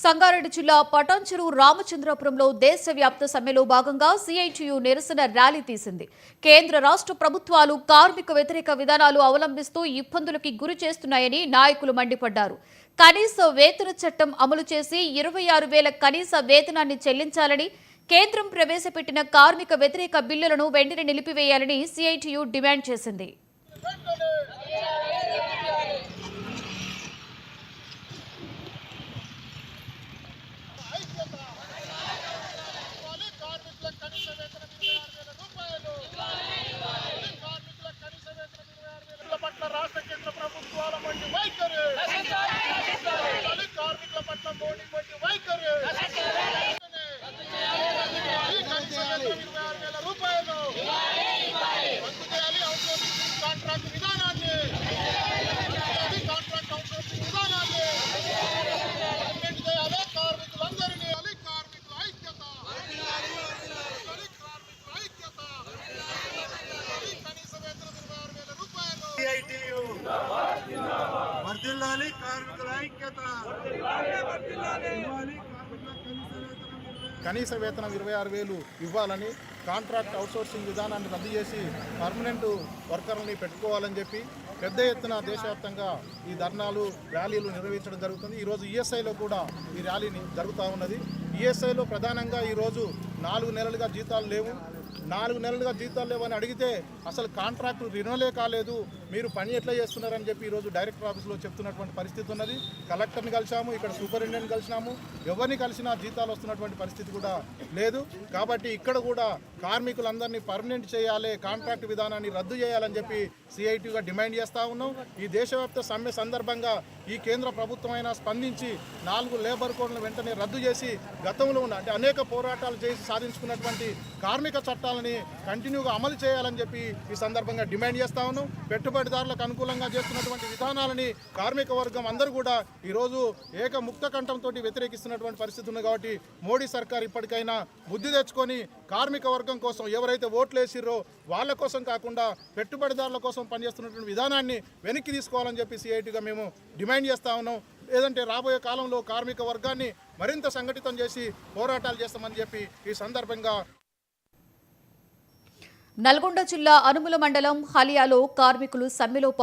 సంగారెడ్డి జిల్లా పటాన్చెరు రామచంద్రపురంలో దేశవ్యాప్త సమ్మెలో భాగంగా సిఐటియు నిరసన ర్యాలీ తీసింది. కేంద్ర రాష్ట్ర ప్రభుత్వాలు కార్మిక వ్యతిరేక విధానాలు అవలంబిస్తూ ఇబ్బందులకి గురి చేస్తున్నాయని నాయకులు మండిపడ్డారు. కనీస వేతన చట్టం అమలు చేసి 26,000 కనీస వేతనాన్ని చెల్లించాలని, కేంద్రం ప్రవేశపెట్టిన కార్మిక వ్యతిరేక బిల్లులను వెంటనే నిలిపివేయాలని సిఐటియు డిమాండ్ చేసింది. కనీస వేతనం 26,000 ఇవ్వాలని, కాంట్రాక్ట్ అవుట్సోర్సింగ్ విధానాన్ని రద్దు చేసి పర్మనెంట్ వర్కర్లని పెట్టుకోవాలని చెప్పి పెద్ద ఎత్తున దేశవ్యాప్తంగా ఈ ధర్నాలు, ర్యాలీలు నిర్వహించడం జరుగుతుంది. ఈరోజు ఈఎస్ఐలో కూడా ఈ ర్యాలీని జరుగుతూ ఉన్నది. ఈఎస్ఐలో ప్రధానంగా ఈరోజు 4 నెలలుగా జీతాలు లేవు. 4 నెలలుగా జీతాలు లేవని అడిగితే అసలు కాంట్రాక్టు రినోలే కాలేదు, మీరు పని ఎట్లా చేస్తున్నారని చెప్పి ఈరోజు డైరెక్టర్ ఆఫీస్లో చెప్తున్నటువంటి పరిస్థితి ఉన్నది. కలెక్టర్ని కలిసాము, ఇక్కడ సూపరింటెండెంట్ కలిసినాము, ఎవరిని కలిసినా జీతాలు వస్తున్నటువంటి పరిస్థితి కూడా లేదు. కాబట్టి ఇక్కడ కూడా కార్మికులందరినీ పర్మనెంట్ చేయాలి, కాంట్రాక్ట్ విధానాన్ని రద్దు చేయాలని చెప్పి సిఐటిగా డిమాండ్ చేస్తూ ఉన్నాం. ఈ దేశవ్యాప్త సమ్మె సందర్భంగా ఈ కేంద్ర ప్రభుత్వమైనా స్పందించి 4 లేబర్ కోడ్లను వెంటనే రద్దు చేసి గతంలో ఉన్న అంటే అనేక పోరాటాలు చేసి సాధించుకున్నటువంటి కార్మిక చట్టాలని కంటిన్యూగా అమలు చేయాలని చెప్పి ఈ సందర్భంగా డిమాండ్ చేస్తా ఉన్నాం. పెట్టుబడిదారులకు అనుకూలంగా చేస్తున్నటువంటి విధానాలని కార్మిక వర్గం అందరూ కూడా ఈరోజు ముక్త కంఠంతో వ్యతిరేకిస్తున్నటువంటి పరిస్థితి ఉంది. కాబట్టి మోడీ సర్కార్ ఇప్పటికైనా బుద్ధి తెచ్చుకొని కార్మిక వర్గం కోసం ఎవరైతే ఓట్లు వేసిర్రో వాళ్ళ కోసం కాకుండా పెట్టుబడిదారుల కోసం పనిచేస్తున్నటువంటి విధానాన్ని వెనక్కి తీసుకోవాలని చెప్పి సిఐటిగా మేము డిమాండ్ చేస్తా ఉన్నాం. లేదంటే రాబోయే కాలంలో కార్మిక వర్గాన్ని మరింత సంఘటితం చేసి పోరాటాలు చేస్తామని చెప్పి ఈ సందర్భంగా. నల్గొండ జిల్లా అనుముల మండలం హలియాలో కార్మికులు సమ్మెలో